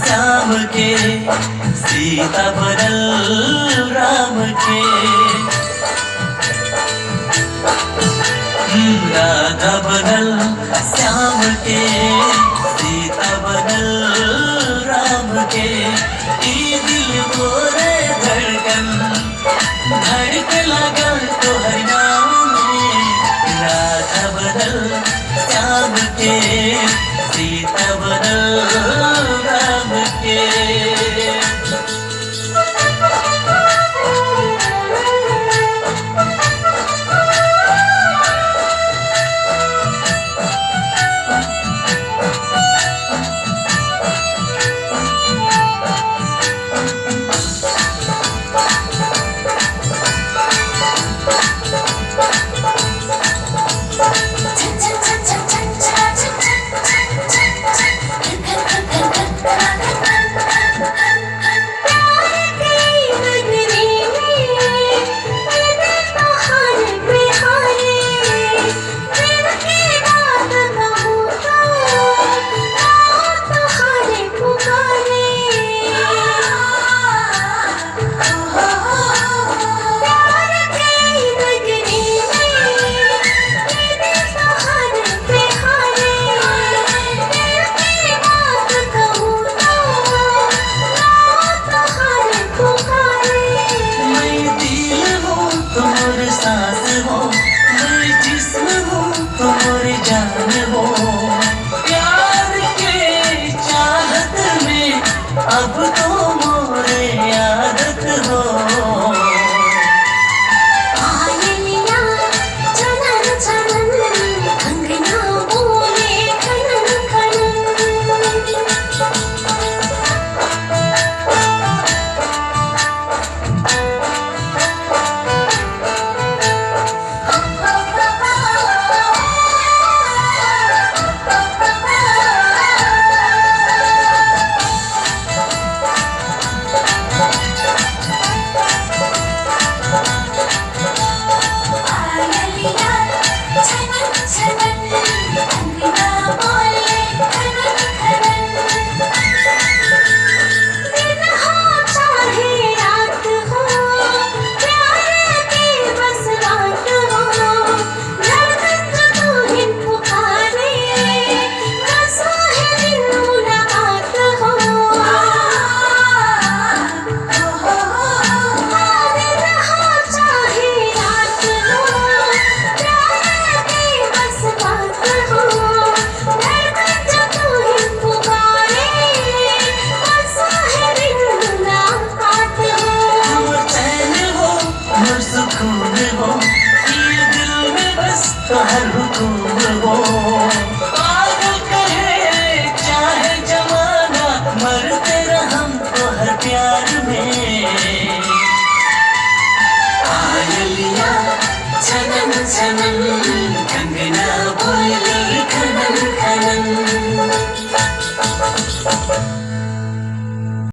श्याम के सीता बनल राम के, राधा बनल श्याम के सीता बनल राम के। ई दिल मोरे धड़कन धड़क लगल तोहर नाम में, राधा बनल श्याम के सीता बनल राम के। अब तो मोरे आदत हो, आयलिया चलन चलन अंगना बोले खनन खनन। हर हुकुम हो पागल कहे चाहे जमाना, मरते रहम तो हर प्यार में। आयलिया चलन चलन